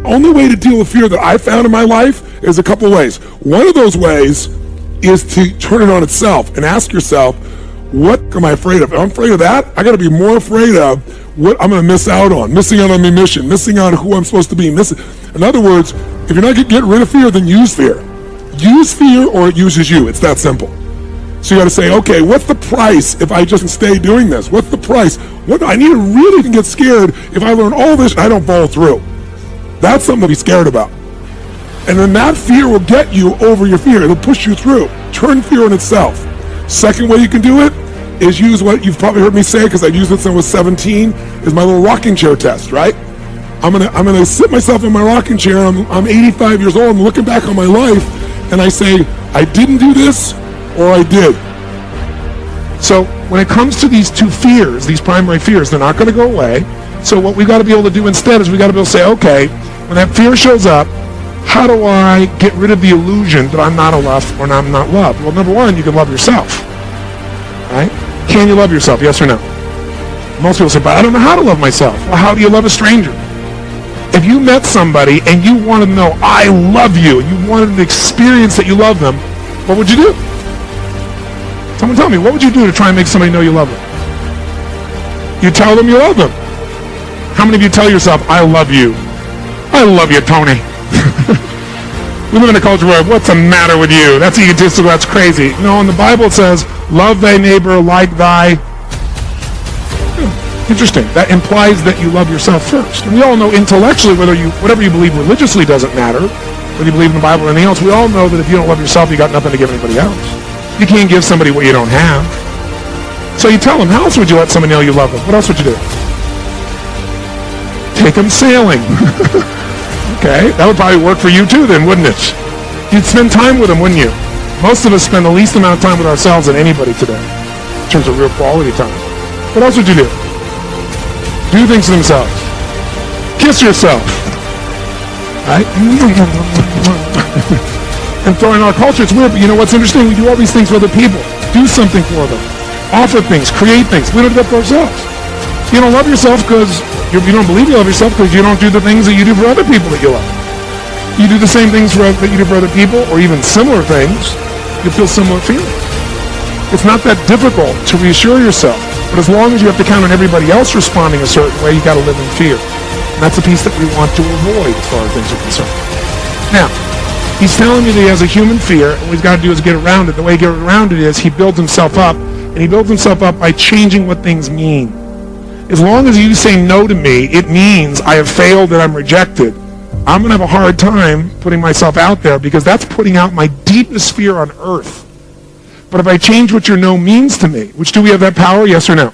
only way to deal with fear that I found in my life is a couple ways. One of those ways is to turn it on itself and ask yourself, what am I afraid of? If I'm afraid of that, I got to be more afraid of what I'm going to miss out on, missing out on my mission, missing out on who I'm supposed to be. In other words, if you're not going to get rid of fear, then use fear. Use fear or it uses you. It's that simple. So you got to say, okay, what's the price if I just stay doing this? What's the price? What I need to really get scared if I learn all this and I don't follow through. That's something to be scared about. And then that fear will get you over your fear. It'll push you through. Turn fear on itself. Second way you can do it is use what you've probably heard me say, because I've used it since I was 17, is my little rocking chair test, right? I'm gonna sit myself in my rocking chair. I'm 85 years old. I'm looking back on my life, and I say, I didn't do this, or I did. So when it comes to these two fears, these primary fears, they're not going to go away. So what we got to be able to do instead is we got to be able to say, okay, when that fear shows up, how do I get rid of the illusion that I'm not enough or I'm not loved? Well, number one, you can love yourself, right? Can you love yourself, yes or no? Most people say, but I don't know how to love myself. Well, how do you love a stranger? If you met somebody and you wanted to know, I love you, and you wanted to experience that you love them, what would you do? Someone tell me, what would you do to try and make somebody know you love them? You tell them you love them. How many of you tell yourself, I love you? I love you, Tony. We live in a culture where, what's the matter with you? That's egotistical, that's crazy. No, in the Bible it says, love thy neighbor like thy... Interesting. That implies that you love yourself first. And we all know intellectually, whatever you believe religiously doesn't matter, whether you believe in the Bible or anything else, we all know that if you don't love yourself, you got nothing to give anybody else. You can't give somebody what you don't have. So you tell them, how else would you let somebody know you love them? What else would you do? Take them sailing. Okay, that would probably work for you too then, wouldn't it? You'd spend time with them, wouldn't you? Most of us spend the least amount of time with ourselves than anybody today, in terms of real quality time. What else would you do? Do things to themselves. Kiss yourself. Right? And so in our culture, it's weird, but you know what's interesting? We do all these things for other people. Do something for them. Offer things, create things. We don't do that for ourselves. You don't love yourself because you don't believe you love yourself because you don't do the things that you do for other people that you love. You do the same things that you do for other people, or even similar things, you feel similar feelings. It's not that difficult to reassure yourself, but as long as you have to count on everybody else responding a certain way, you got to live in fear. And that's a piece that we want to avoid as far as things are concerned. Now, he's telling me that he has a human fear, and what he's got to do is get around it. The way he gets around it is he builds himself up, and he builds himself up by changing what things mean. As long as you say no to me, it means I have failed and I'm rejected. I'm going to have a hard time putting myself out there because that's putting out my deepest fear on earth. But if I change what your no means to me, which do we have that power, yes or no?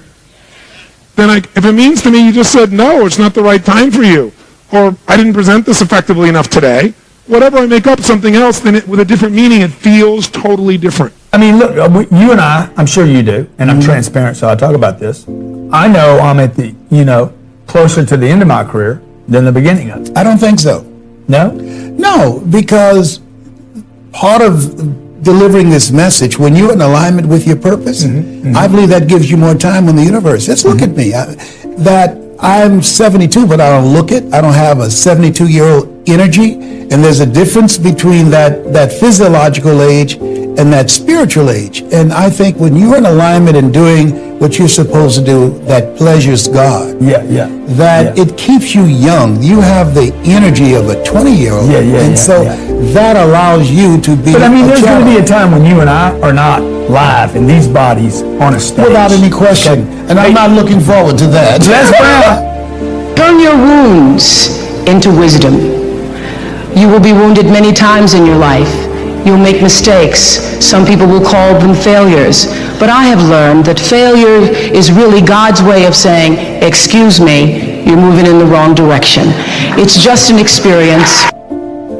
Then if it means to me, you just said, no, it's not the right time for you. Or I didn't present this effectively enough today. Whatever I make up something else, then with a different meaning, it feels totally different. I mean, look, you and I'm sure you do, and I'm transparent, so I talk about this. I know I'm at the, closer to the end of my career than the beginning of it. I don't think so. No? No, because part of delivering this message, when you're in alignment with your purpose, I believe that gives you more time on the universe. Just look at me. I'm 72, but I don't look it. I don't have a 72-year-old energy, and there's a difference between that physiological age and that spiritual age. And I think when you're in alignment and doing what you're supposed to do that pleasures God, it keeps you young. You have the energy of a 20-year-old. That allows you to be. But I mean, there's going to be a time when you and I are not live in these bodies on a stage. Without any question. Okay. And I'm not looking forward to that. Les Brown. Turn your wounds into wisdom. You will be wounded many times in your life. You'll make mistakes. Some people will call them failures. But I have learned that failure is really God's way of saying, excuse me, you're moving in the wrong direction. It's just an experience.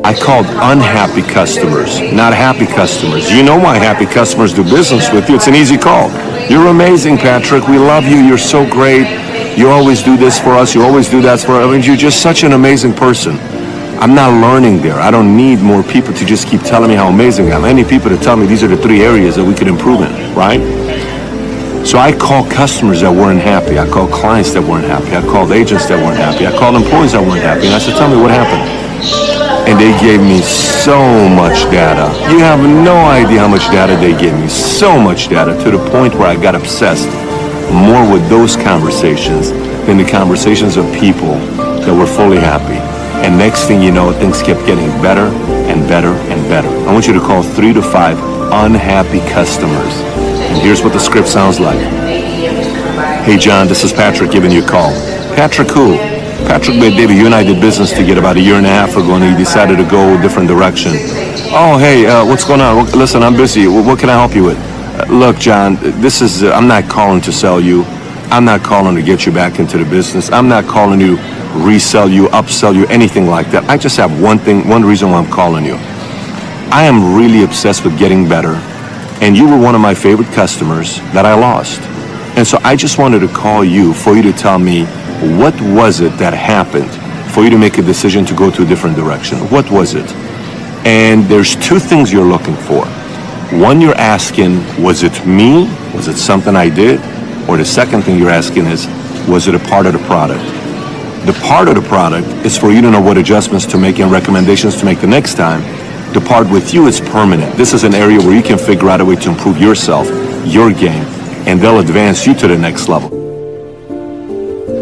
I called unhappy customers, not happy customers. You know why happy customers do business with you. It's an easy call. You're amazing, Patrick. We love you. You're so great. You always do this for us. You always do that for us. I mean, you're just such an amazing person. I'm not learning there. I don't need more people to just keep telling me how amazing I am. I need people to tell me these are the 3 areas that we could improve in, right? So I called customers that weren't happy. I called clients that weren't happy. I called agents that weren't happy. I called employees that weren't happy. And I said, tell me what happened. And they gave me so much data. You have no idea how much data they gave me. So much data, to the point where I got obsessed more with those conversations than the conversations of people that were fully happy. And next thing you know, things kept getting better and better and better. I want you to call 3 to 5 unhappy customers. And here's what the script sounds like. Hey John, this is Patrick giving you a call. Patrick who? Patrick David, you and I did business together about 1.5 years ago, and he decided to go a different direction. Oh, hey, what's going on? Listen, I'm busy. What can I help you with? Look, John, this is, I'm not calling to sell you. I'm not calling to get you back into the business. I'm not calling to resell you, upsell you, anything like that. I just have one reason why I'm calling you. I am really obsessed with getting better, and you were one of my favorite customers that I lost. And so I just wanted to call you for you to tell me, what was it that happened for you to make a decision to go to a different direction? What was it? And there's 2 things you're looking for. One, you're asking, was it me? Was it something I did? Or the second thing you're asking is, was it a part of the product? The part of the product is for you to know what adjustments to make and recommendations to make the next time. The part with you is permanent. This is an area where you can figure out a way to improve yourself, your game, and they'll advance you to the next level.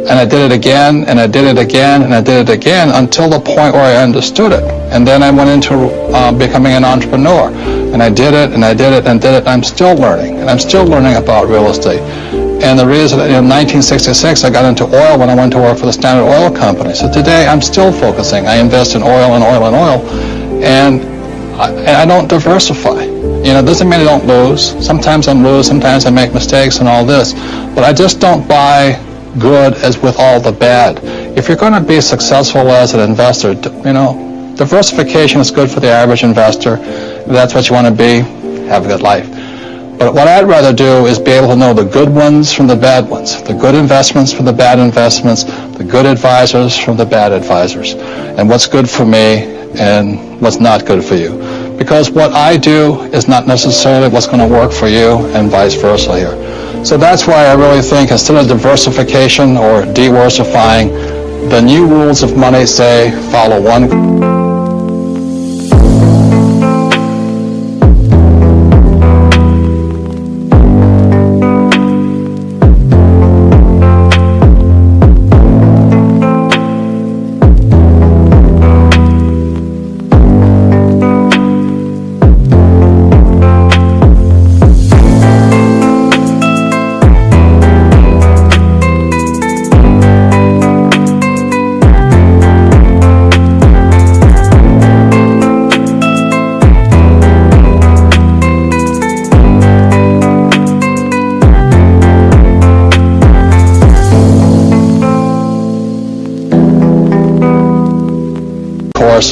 And I did it again, and I did it again, and I did it again until the point where I understood it. And then I went into becoming an entrepreneur. And I did it, and I did it, and did it, and I'm still learning. And I'm still learning about real estate. And the reason, in 1966, I got into oil when I went to work for the Standard Oil Company. So today, I'm still focusing. I invest in oil and oil and oil. And I don't diversify. You know, it doesn't mean I don't lose. Sometimes I lose, sometimes I make mistakes and all this. But I just don't buy good as with all the bad. If you're going to be successful as an investor, you know, diversification is good for the average investor. If that's what you want to be, have a good life. But what I'd rather do is be able to know the good ones from the bad ones, the good investments from the bad investments, the good advisors from the bad advisors, and what's good for me and what's not good for you. Because what I do is not necessarily what's going to work for you, and vice versa here. So that's why I really think instead of diversification or diversifying, the new rules of money say follow one.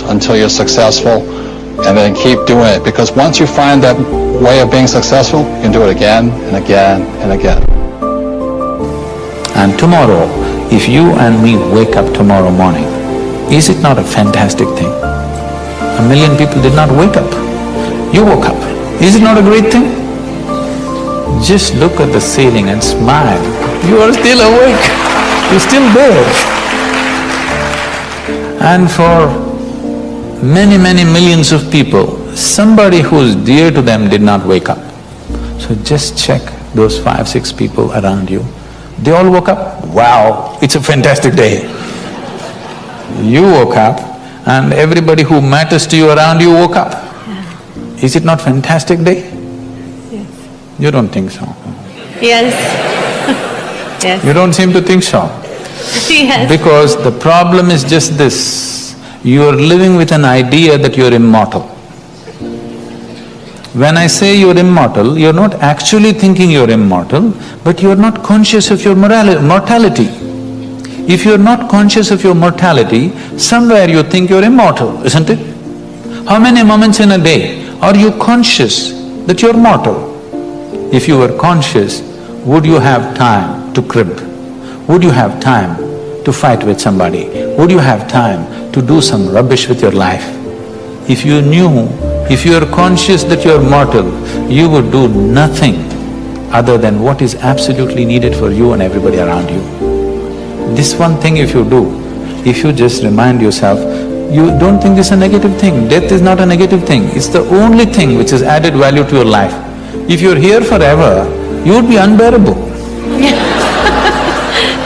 Until you're successful, and then keep doing it, because once you find that way of being successful, you can do it again and again and again. And tomorrow, if you and me wake up tomorrow morning, is it not a fantastic thing? 1 million people did not wake up. You woke up. Is it not a great thing? Just look at the ceiling and smile. You are still awake. You're still there. And for many, many millions of people, somebody who's dear to them did not wake up. So just check those 5-6 people around you. They all woke up. Wow, it's a fantastic day. You woke up, and everybody who matters to you around you woke up. Is it not fantastic day? Yes. You don't think so? Yes. Yes. You don't seem to think so. Yes. Because the problem is just this. You are living with an idea that you're immortal. When I say you're immortal, you're not actually thinking you're immortal, but you're not conscious of your mortality. If you're not conscious of your mortality, somewhere you think you're immortal, isn't it? How many moments in a day are you conscious that you're mortal? If you were conscious, would you have time to crib? Would you have time to fight with somebody? Would you have time to do some rubbish with your life? If you knew, if you are conscious that you are mortal, you would do nothing other than what is absolutely needed for you and everybody around you. This one thing if you do, if you just remind yourself, You don't think this is a negative thing. Death is not a negative thing. It's the only thing which has added value to your life. If you're here forever, you would be unbearable.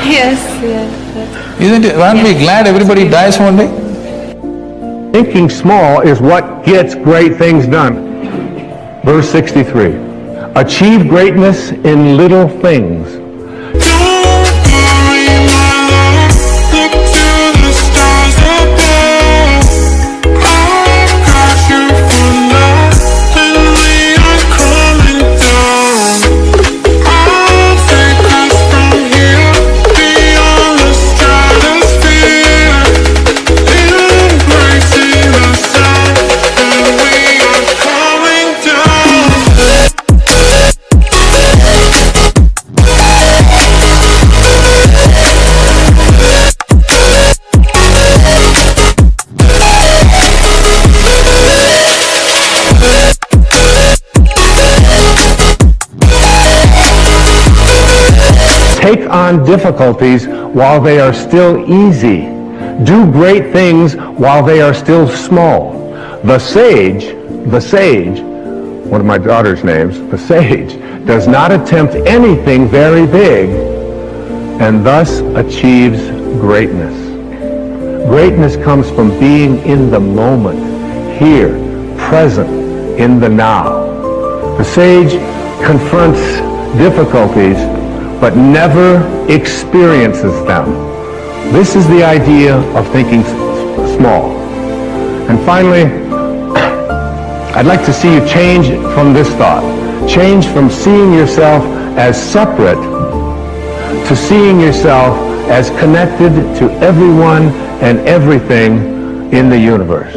Yes, yes. Isn't it? Aren't we glad everybody dies one day? Thinking small is what gets great things done. Verse 63. Achieve greatness in little things. Take on difficulties while they are still easy. Do great things while they are still small. The sage, one of my daughter's names, the sage, does not attempt anything very big and thus achieves greatness. Greatness comes from being in the moment, here, present, in the now. The sage confronts difficulties but never experiences them. This is the idea of thinking small. And finally, I'd like to see you change from this thought. Change from seeing yourself as separate to seeing yourself as connected to everyone and everything in the universe.